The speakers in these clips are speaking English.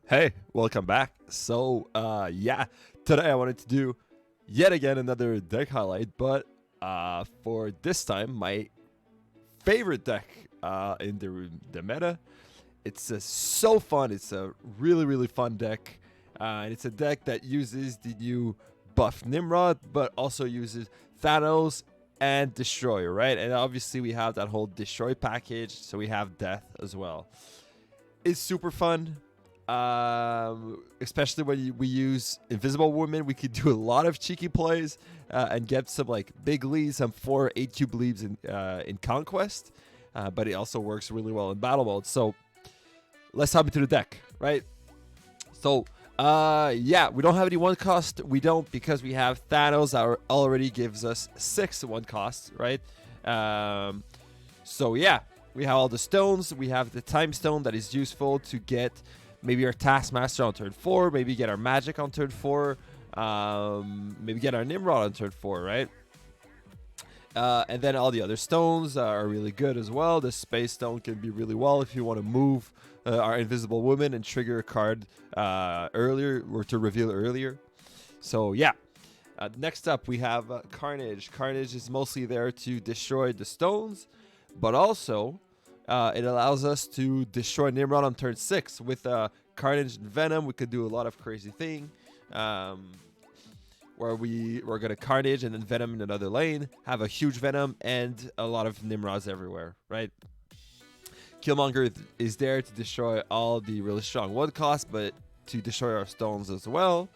Hey, welcome back. Today I wanted to do yet again another deck highlight, but for this time, my favorite deck in the meta. It's so fun. It's a really fun deck, and it's a deck that uses the new buff Nimrod, but also uses Thanos and Destroyer, right? And obviously we have that whole Destroy package, so we have Death as well. It's super fun. Especially when we use Invisible Woman, we could do a lot of cheeky plays and get some like big leads, some 4 8 cube leads in Conquest. But it also works really well in battle mode. So let's hop into the deck, right? So we don't have any one cost. We don't because we have Thanos that already gives us 6 one costs, right? We have all the stones. We have the time stone that is useful to get maybe our Taskmaster on turn 4, maybe get our magic on turn 4, maybe get our Nimrod on turn 4, right? And then all the other stones are really good as well. The space stone can be really well if you want to move our Invisible Woman and trigger a card earlier or to reveal earlier. So yeah. Next up, we have Carnage. Carnage is mostly there to destroy the stones, but also it allows us to destroy Nimrod on turn 6. With Carnage and Venom, we could do a lot of crazy thing. Where we're going to Carnage and then Venom in another lane, have a huge Venom, and a lot of Nimrods everywhere, right? Killmonger is there to destroy all the really strong one cost, but to destroy our stones as well.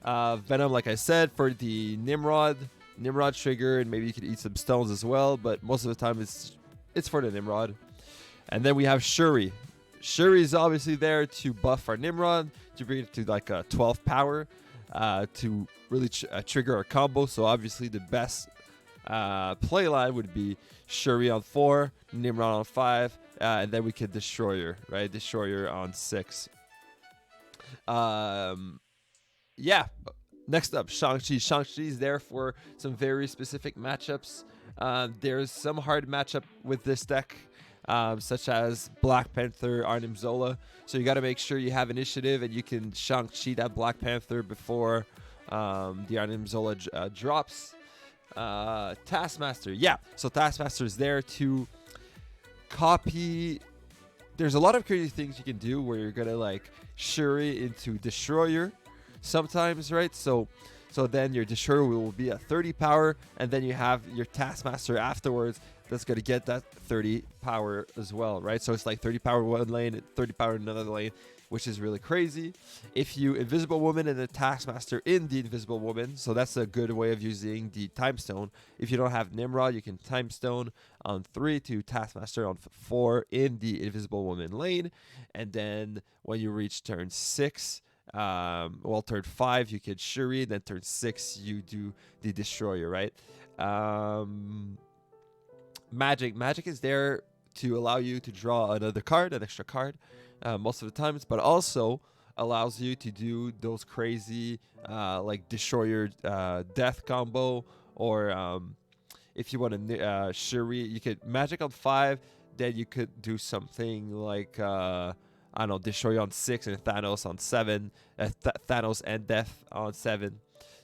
Venom, like I said, for the Nimrod trigger, and maybe you could eat some stones as well, but most of the time it's for the Nimrod. And then we have Shuri. Shuri is obviously there to buff our Nimrod, to bring it to like a 12 power, to really trigger our combo. So obviously the best play line would be Shuri on 4, Nimrod on 5, and then we could Destroyer, right? Destroyer on 6. Next up, Shang-Chi. Shang-Chi is there for some very specific matchups. There's some hard matchup with this deck, such as Black Panther, Arnim Zola. So you got to make sure you have initiative and you can Shang-Chi that Black Panther before the Arnim Zola drops. Taskmaster. Yeah, so Taskmaster is there to copy. There's a lot of crazy things you can do where you're going to like Shuri into Destroyer sometimes, right? So then your Destroyer will be at 30 power, and then you have your Taskmaster afterwards that's going to get that 30 power as well, right? So it's like 30 power one lane, 30 power in another lane, which is really crazy. If you Invisible Woman and the Taskmaster in the Invisible Woman, so that's a good way of using the Time Stone. If you don't have Nimrod, you can Time Stone on 3 to Taskmaster on 4 in the Invisible Woman lane, and then when you reach turn 6, turn 5 you could Shuri, then turn 6 you do the Destroyer, right? Magic is there to allow you to draw another card, an extra card, most of the times, but also allows you to do those crazy like Destroyer death combo, or if you want to Shuri, you could Magic on 5, then you could do something like I don't know, Destroyer on 6 and Thanos on 7, Thanos and Death on 7.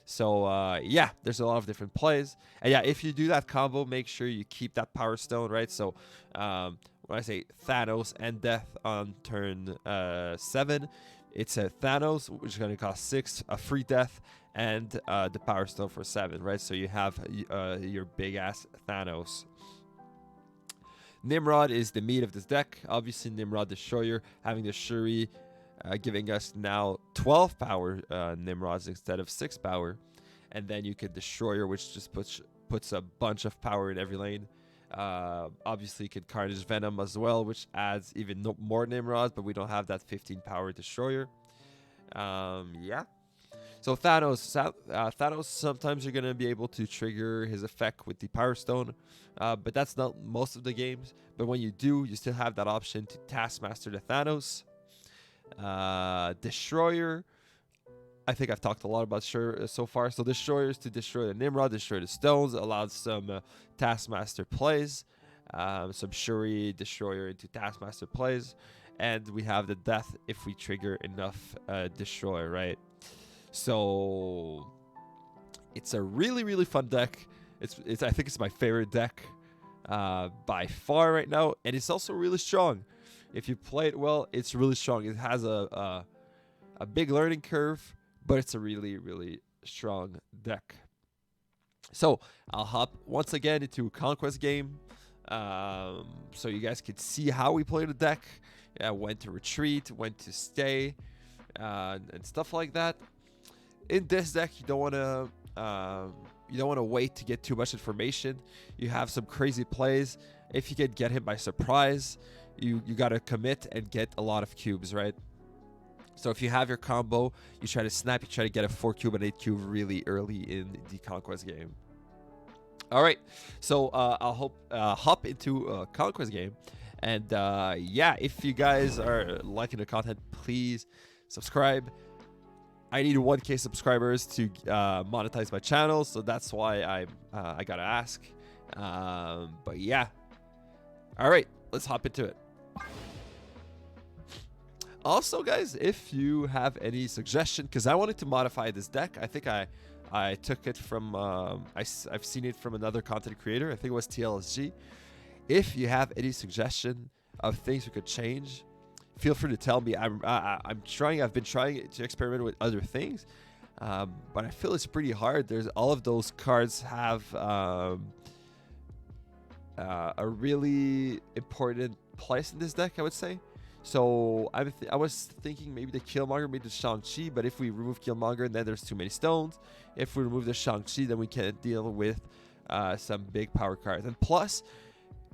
So there's a lot of different plays, and if you do that combo, make sure you keep that Power Stone, right? So when I say Thanos and Death on turn 7, it's a Thanos, which is going to cost 6, a free Death, and the Power Stone for 7, right? So you have your big ass Thanos. Nimrod is the meat of this deck. Obviously, Nimrod Destroyer, having the Shuri, giving us now 12 power Nimrods instead of 6 power. And then you could Destroyer, which just puts a bunch of power in every lane. Obviously, you could Carnage Venom as well, which adds even more Nimrods, but we don't have that 15 power Destroyer. So Thanos, sometimes you're going to be able to trigger his effect with the Power Stone, but that's not most of the games. But when you do, you still have that option to Taskmaster the Thanos. Destroyer, I think I've talked a lot about so far. So Destroyers to destroy the Nimrod, destroy the stones, allows some Taskmaster plays, some Shuri Destroyer into Taskmaster plays. and we have the death if we trigger enough destroy, right? So it's a really, really fun deck. It's I think it's my favorite deck by far right now, and it's also really strong. If you play it well, it's really strong. It has a big learning curve, but it's a really, really strong deck. So I'll hop once again into a conquest game, so you guys can see how we play the deck, when to retreat, when to stay, and stuff like that. In this deck, you don't want to wait to get too much information. You have some crazy plays. If you can get him by surprise, you gotta commit and get a lot of cubes, right? So if you have your combo, you try to snap, you try to get a 4 cube and 8 cube really early in the conquest game. All right, so I'll hop into a conquest game, and yeah, if you guys are liking the content, please subscribe. I need 1K subscribers to monetize my channel, so that's why I gotta ask. But yeah, all right, let's hop into it. Also, guys, if you have any suggestion, because I wanted to modify this deck, I think I took it from I've seen it from another content creator. I think it was TLSG. If you have any suggestion of things we could change, feel free to tell me. I've been trying to experiment with other things, but I feel it's pretty hard. There's all of those cards have a really important place in this deck, I would say. So I was thinking maybe the Killmonger made the Shang-Chi, but if we remove Killmonger, then there's too many stones. If we remove the Shang-Chi, then we can deal with some big power cards. And plus,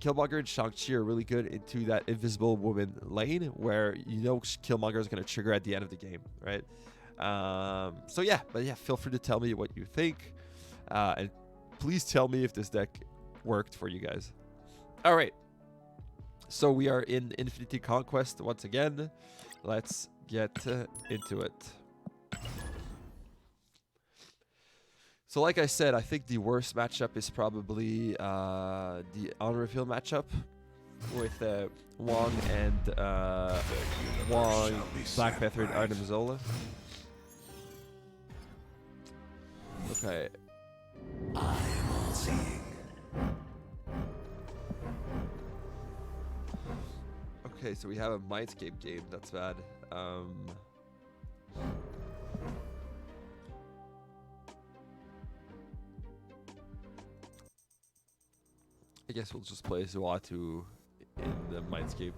Killmonger and Shang-Chi are really good into that Invisible Woman lane, where you know Killmonger is going to trigger at the end of the game, right? So yeah, but yeah, feel free to tell me what you think, and please tell me if this deck worked for you guys. All right. So we are in Infinity Conquest once again. Let's get into it. So like I said, I think the worst matchup is probably the on-reveal matchup with Wong and Black Panther, and Arnim Zola. Okay. I am all-seeing. Okay, so we have a Mindscape game. That's bad. I guess we'll just play Zuatu in the Mindscape.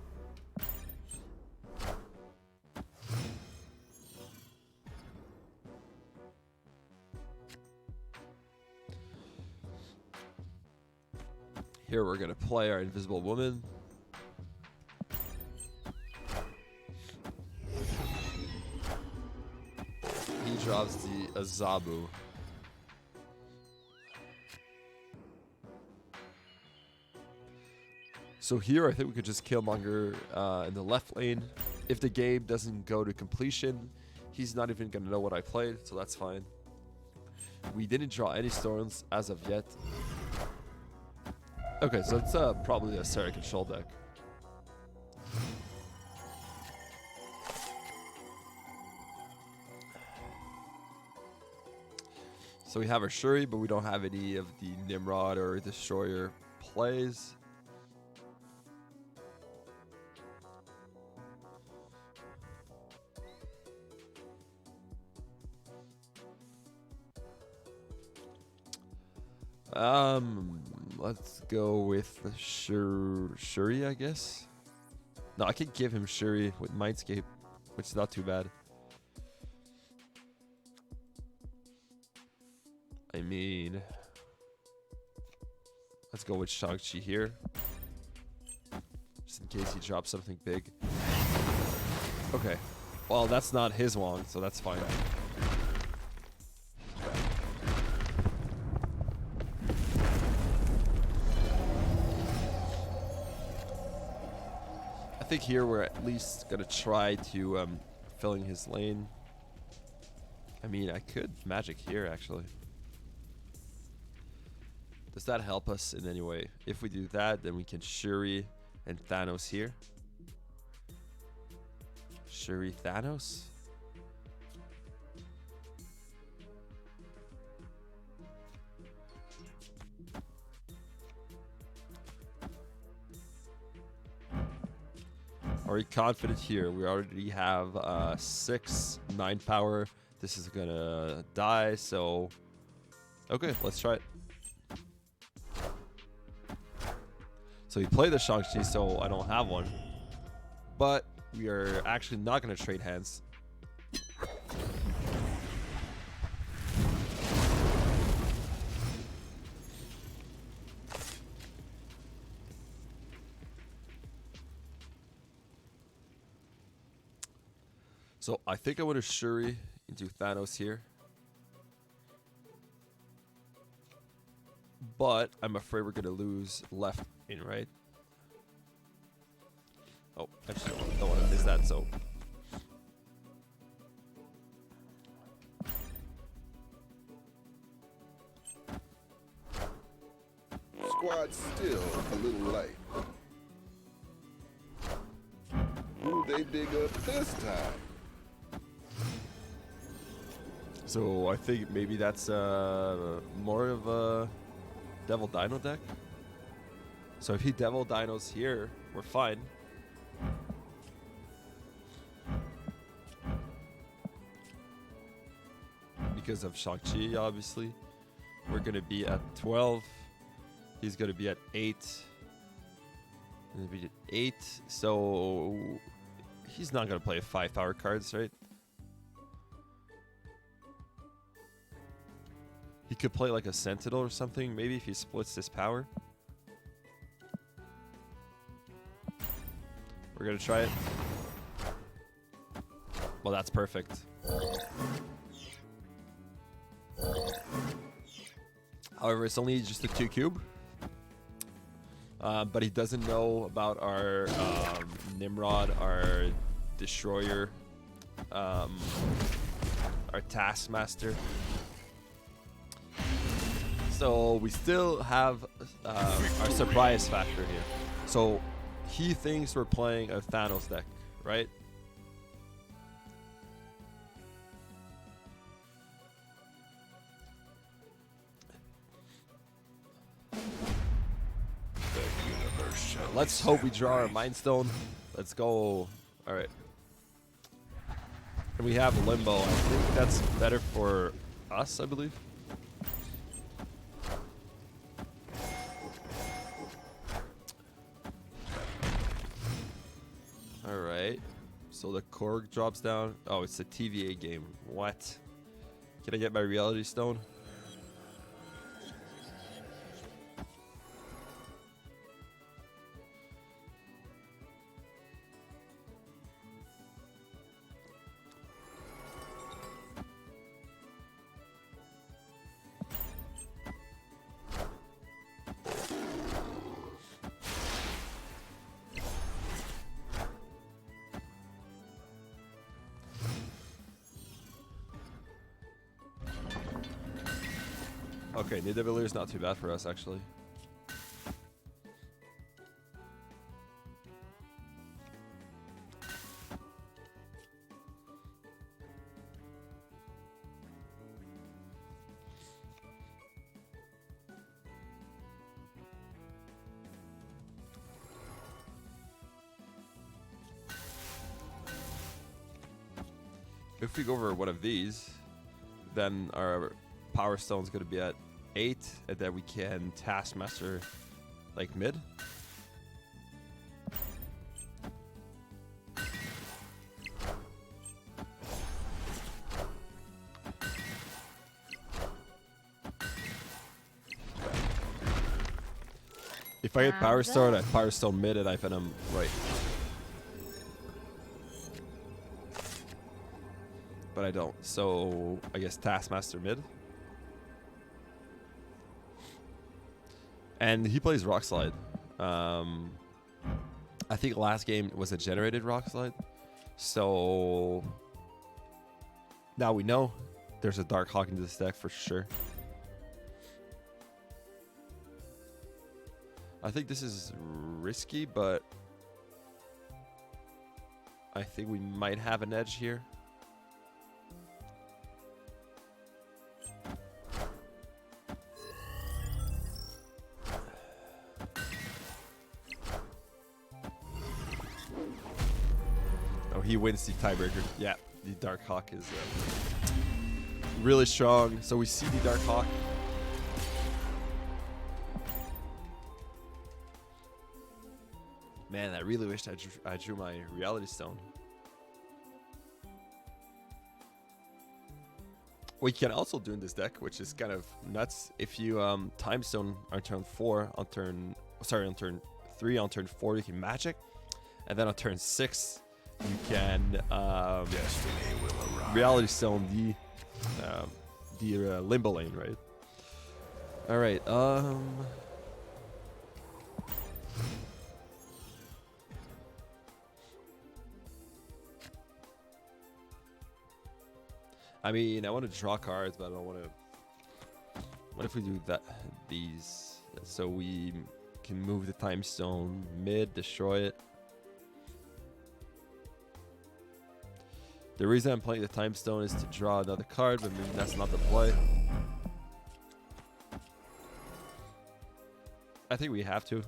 Here we're gonna play our Invisible Woman. He drops the Azabu. So here I think we could just Killmonger in the left lane. If the game doesn't go to completion, he's not even gonna know what I played, so that's fine. We didn't draw any stones as of yet. Okay, so it's probably a Sarah control deck. So we have our Shuri, but we don't have any of the Nimrod or Destroyer plays. Let's go with Shuri, I guess. No, I could give him Shuri with Mindscape, which is not too bad. I mean, let's go with Shang-Chi here, just in case he drops something big. Okay, well, that's not his Wong, so that's fine. I think here we're at least gonna try to filling his lane. I mean, I could magic here actually. Does that help us in any way? If we do that, then we can Shuri and Thanos here. Shuri Thanos? Are we confident here? We already have 6, 9 power. This is gonna die, so okay, let's try it. So we play the Shang-Chi, so I don't have one. But we are actually not gonna trade hands. So I think I want to Shuri into Thanos here. But I'm afraid we're going to lose left in right. Oh, I just don't want to miss that, so. Squad's still a little light. Who they dig up this time? So I think maybe that's more of a Devil Dino deck. So if he Devil Dinos here, we're fine. Because of Shang-Chi, obviously. We're going to be at 12. He's going to be at 8. Gonna be at 8. So he's not going to play 5 power cards, right? He could play like a Sentinel or something, maybe if he splits this power. We're going to try it. Well, that's perfect. However, it's only just a 2 cube. But he doesn't know about our Nimrod, our Destroyer, our Taskmaster. So we still have our surprise factor here. So he thinks we're playing a Thanos deck, right? Let's hope we draw our Mind Stone. Let's go. All right. And we have Limbo. I think that's better for us, I believe. All right. So the Korg drops down. Oh, it's a TVA game. What? Can I get my Reality Stone? Okay, Nidavellir is not too bad for us, actually. If we go over one of these, then our Power Stone's going to be at 8, and then we can Taskmaster like mid. If I get Power Stone, I Power Stone mid and I Venom right. But I don't, so I guess Taskmaster mid. And he plays Rock Slide. I think last game was a generated Rock Slide. So now we know there's a Dark Hawk into this deck for sure. I think this is risky, but I think we might have an edge here. Oh, he wins the tiebreaker. Yeah, the Dark Hawk is really strong. So we see the Dark Hawk. Man, I really wished I drew my Reality Stone. What you can also do in this deck, which is kind of nuts, if you Time Stone on turn 4, on turn 3, on turn 4 you can Magic, and then on turn 6 you can Destiny will arrive. Reality Stone the Limbo Lane, right? All right. I mean, I want to draw cards, but I don't want to. What if we do that? These, so we can move the Time Stone mid, destroy it. The reason I'm playing the Time Stone is to draw another card, but maybe that's not the play. I think we have to.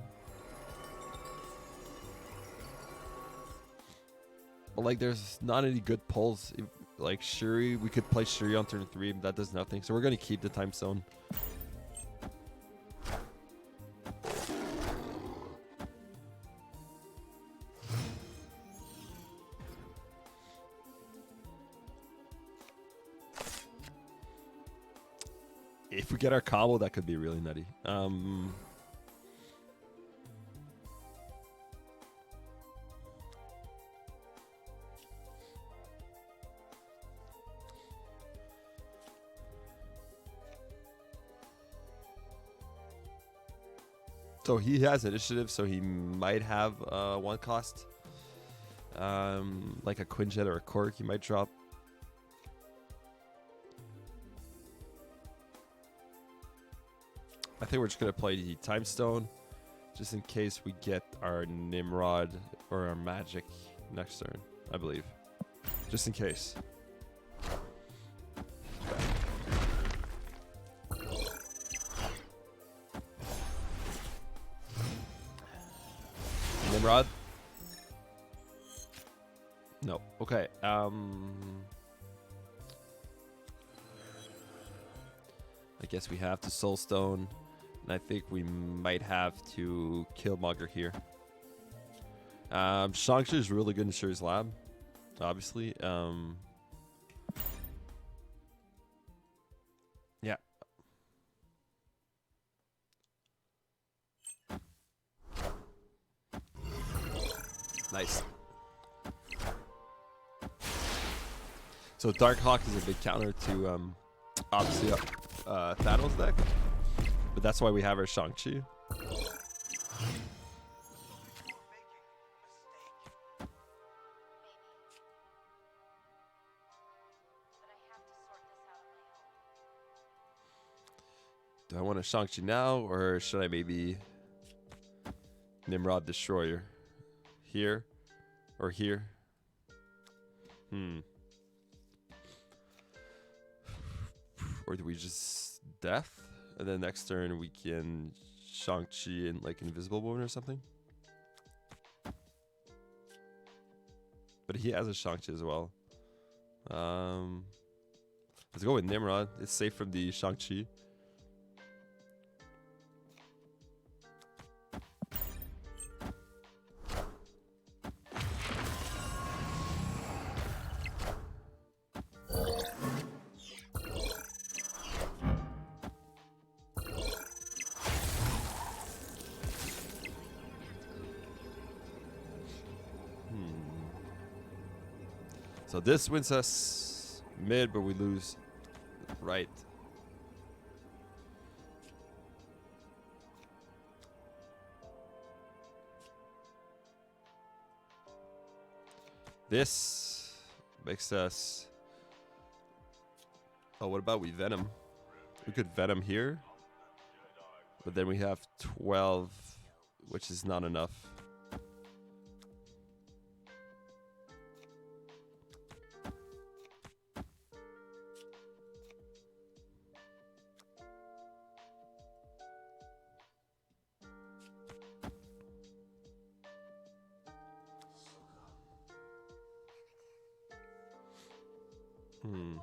But like, there's not any good pulls. Like Shuri, we could play Shuri on turn 3, but that does nothing. So we're gonna keep the Time Stone. If we get our combo, that could be really nutty. So he has initiative, so he might have one cost. Like a Quinjet or a Cork, he might drop. I think we're just going to play the Time Stone, just in case we get our Nimrod or our Magic next turn, I believe. Just in case. Nimrod? No. Okay. I guess we have to Soulstone. And I think we might have to Killmonger here. Shang-Chi is really good in Shuri's Lab, obviously. Yeah. Nice. So Dark Hawk is a big counter to obviously Thanos deck. But that's why we have our Shang-Chi. Do I want a Shang-Chi now, or should I maybe Nimrod Destroyer? Here or here? Or do we just Death? And then next turn we can Shang-Chi and like Invisible Woman or something. But he has a Shang-Chi as well. Let's go with Nimrod. It's safe from the Shang-Chi. So this wins us mid, but we lose right. This makes us... Oh, what about we Venom? We could Venom here. But then we have 12, which is not enough. Hmm.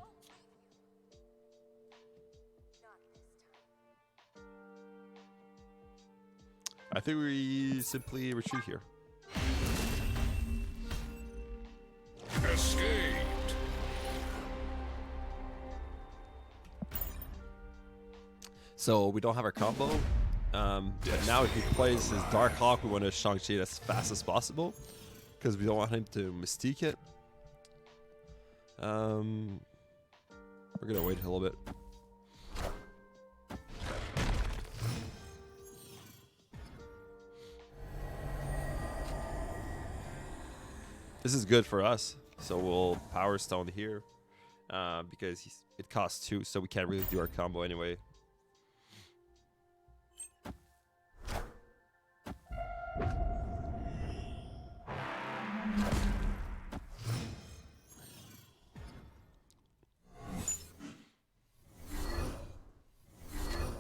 I think we simply retreat here. Escaped. So we don't have our combo. But now if he plays his Dark Hawk, we want to Shang-Chi it as fast as possible because we don't want him to Mystique it. We're gonna wait a little bit. This is good for us, so we'll Power Stone here because it costs 2, so we can't really do our combo anyway.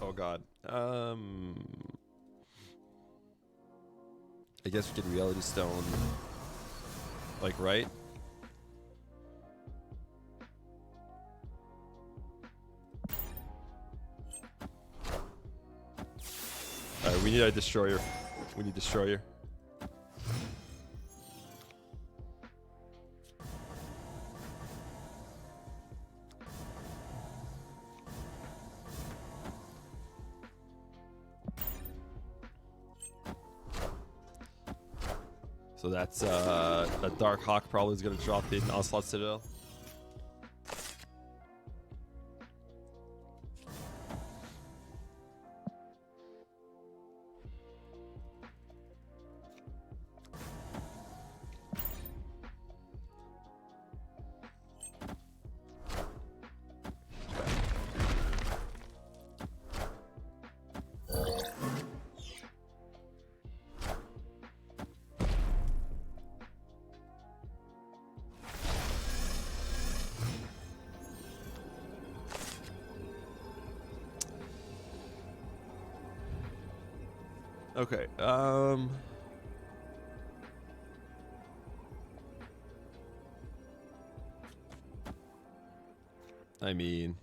Oh god. I guess we get Reality Stone. Like, right? Alright, we need a Destroyer. We need Destroyer. So that's a Dark Hawk probably is going to drop in Onslaught Citadel. Okay, I mean,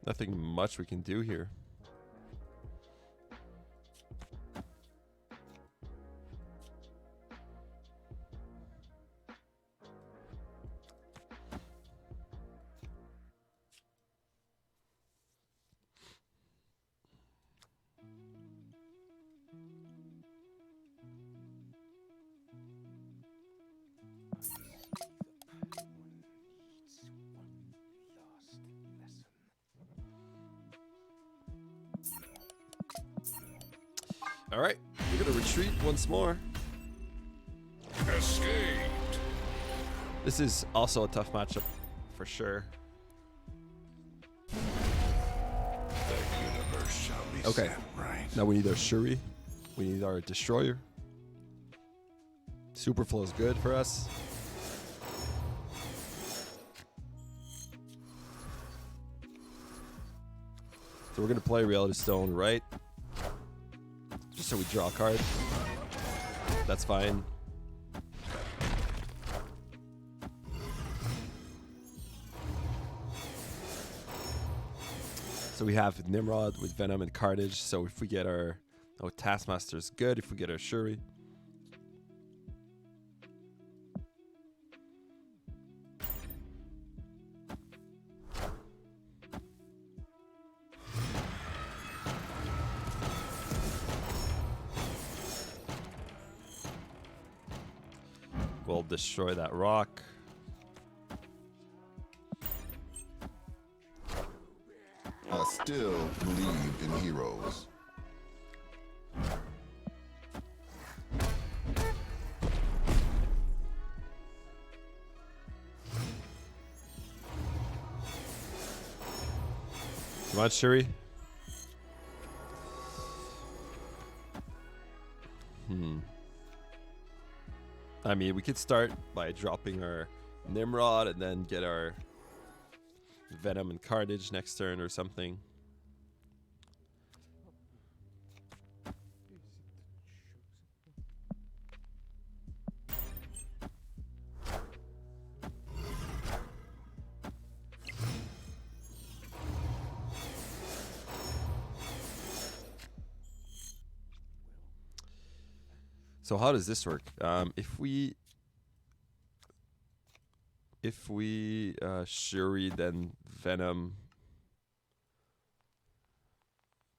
nothing much we can do here. All right, we're gonna retreat once more. Escaped. This is also a tough matchup, for sure. The universe shall be Okay. set right. Now we need our Shuri. We need our Destroyer. Superflow is good for us. So we're gonna play Reality Stone, right? Just so we draw a card. That's fine. So we have Nimrod with Venom and Carnage. So if we get our Taskmaster's good. If we get our Shuri. We'll destroy that rock. I still believe in heroes. Come on, Shuri. I mean, we could start by dropping our Nimrod and then get our Venom and Carnage next turn or something. So how does this work? If we Shuri then Venom,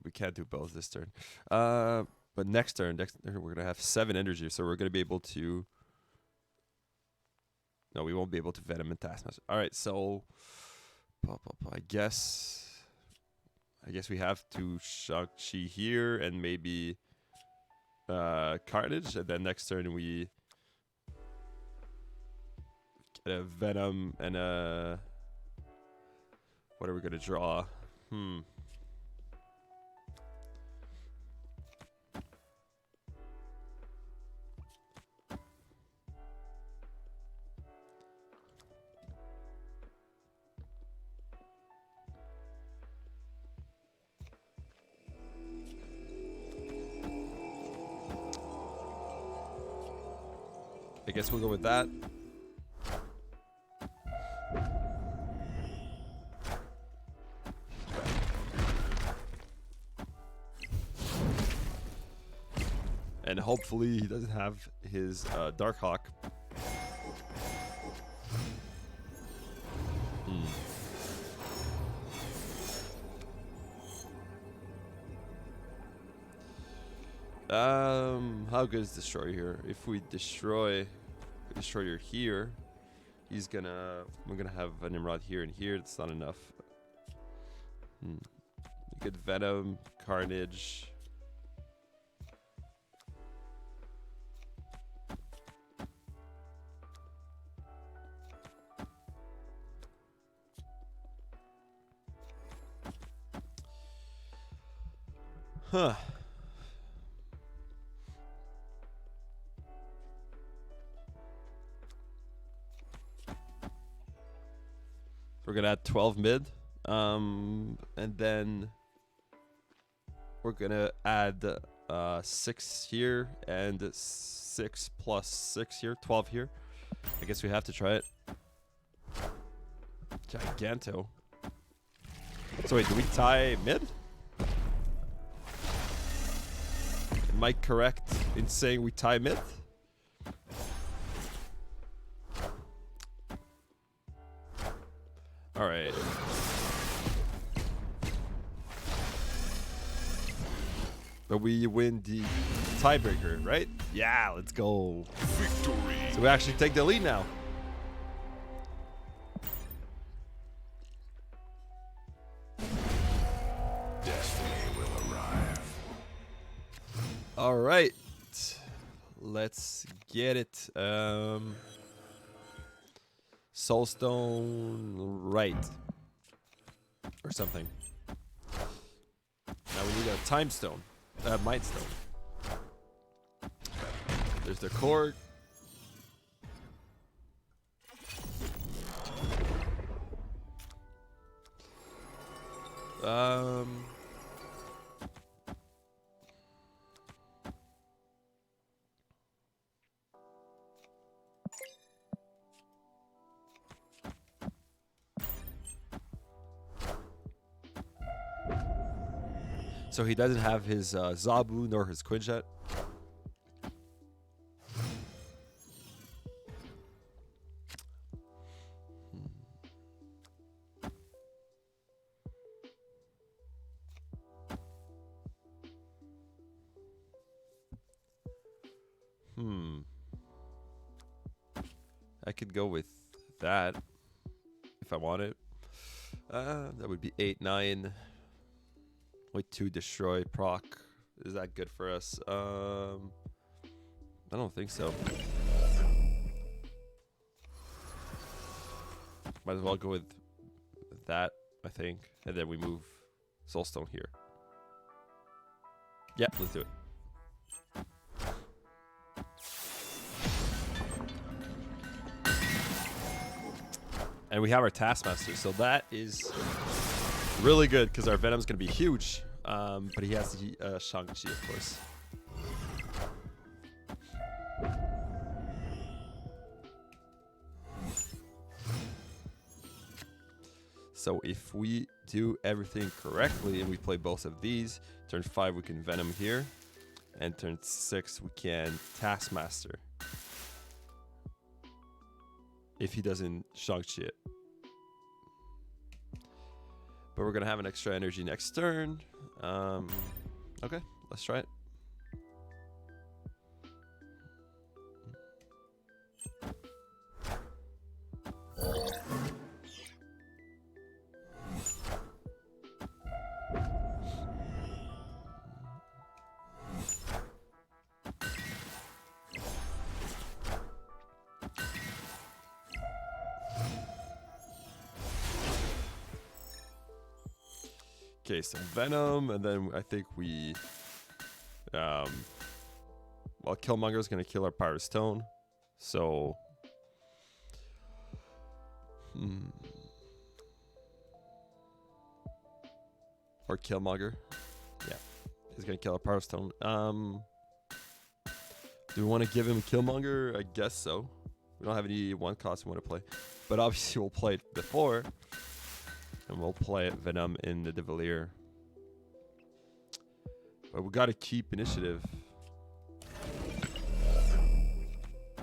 we can't do both this turn. But next turn we're gonna have 7 energy, so we're gonna be able to. No, we won't be able to Venom and Taskmaster. All right, so I guess we have to Shang-Chi here and maybe Carnage, and then next turn we get a Venom and a. What are we gonna draw? I guess we'll go with that. And hopefully he doesn't have his Darkhawk. How good is Destroyer here? If we destroy Destroyer here, we're gonna have a Nimrod here and here. That's not enough. Good Venom, Carnage. Huh. We're gonna add 12 mid, and then we're gonna add 6 here and 6 plus 6 here, 12 here. I guess we have to try it. Giganto. So wait, do we tie mid? Am I correct in saying we tie mid? All right. But we win the tiebreaker, right? Yeah, let's go. Victory. So we actually take the lead now. Destiny will arrive. All right. Let's get it. Soulstone right. Or something. Now we need a time stone. Mind stone. There's the core. So he doesn't have his Zabu nor his Quinjet. I could go with that if I wanted. That would be 8, 9. With 2 destroy proc. Is that good for us? I don't think so. Might as well go with that, I think. And then we move Soulstone here. Yeah, let's do it. And we have our Taskmaster, so that is really good because our Venom's going to be huge. But he has the Shang-Chi, of course. So if we do everything correctly and we play both of these, turn 5 we can Venom here. And turn 6, we can Taskmaster. If he doesn't Shang-Chi it. But we're going to have an extra energy next turn. Okay, let's try it. Okay, so Venom, and then I think we, well, Killmonger's gonna kill our Power Stone, so, or Killmonger, yeah, he's gonna kill our Power Stone. Do we want to give him Killmonger? I guess so. We don't have any one cost we want to play, but obviously we'll play it before. And we'll play Venom in the Devilier. But we gotta keep initiative.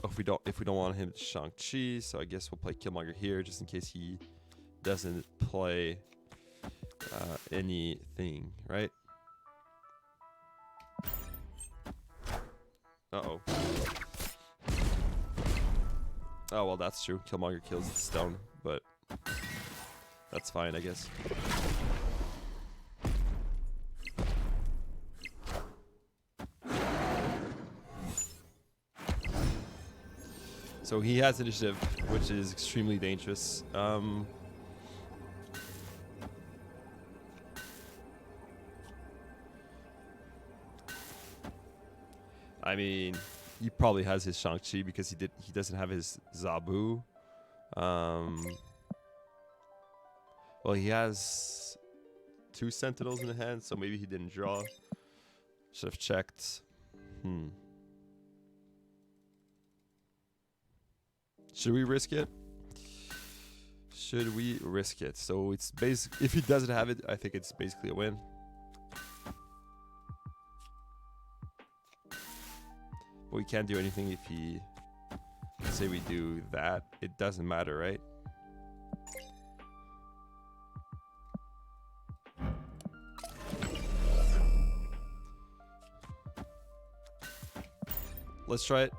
If we don't want him to Shang-Chi, so I guess we'll play Killmonger here just in case he doesn't play anything, right? Uh-oh. Oh, well, that's true. Killmonger kills the stone, but that's fine, I guess. So he has initiative, which is extremely dangerous. I mean, he probably has his Shang-Chi because he doesn't have his Zabu. Well, he has 2 Sentinels in the hand, so maybe he didn't draw. Should have checked. Should we risk it? Should we risk it? So it's basic. If he doesn't have it, I think it's basically a win. But we can't do anything if he. Let's say we do that. It doesn't matter, right? Let's try it.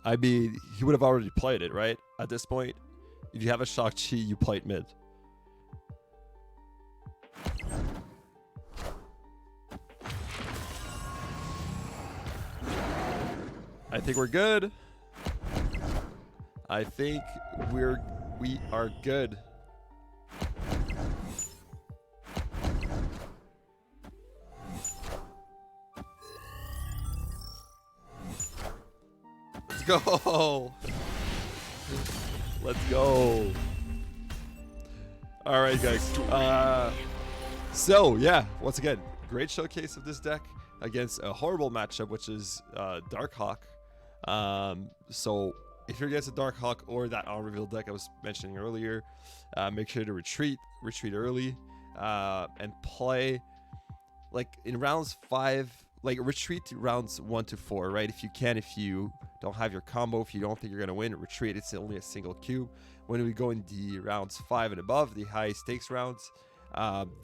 I mean, he would have already played it, right? At this point, if you have a Shang-Chi, you play it mid. I think we're good. I think we are good. Let's go. Let's go. All right, guys. So yeah, once again, great showcase of this deck against a horrible matchup, which is Darkhawk. So if you're against a Darkhawk or that unrevealed deck I was mentioning earlier, make sure to retreat early, and play like in rounds 5, like retreat to rounds 1 to 4, right? If you can, if you don't have your combo, if you don't think you're gonna win, retreat. It's only a single cube. When we go in the rounds 5 and above, the high stakes rounds,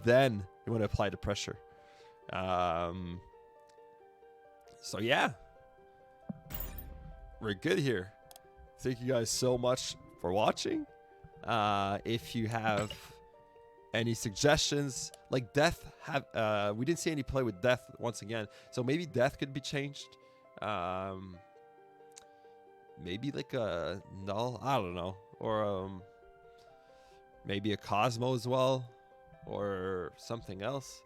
then you want to apply the pressure. So yeah, we're good here. Thank you guys so much for watching. If you have any suggestions, like Death, we didn't see any play with Death once again, so maybe Death could be changed. Maybe like a Null, I don't know, or maybe a Cosmo as well, or something else.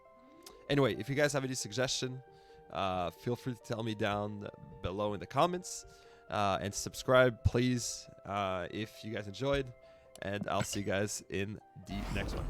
Anyway, if you guys have any suggestion, feel free to tell me down below in the comments, and subscribe please if you guys enjoyed, and I'll see you guys in the next one.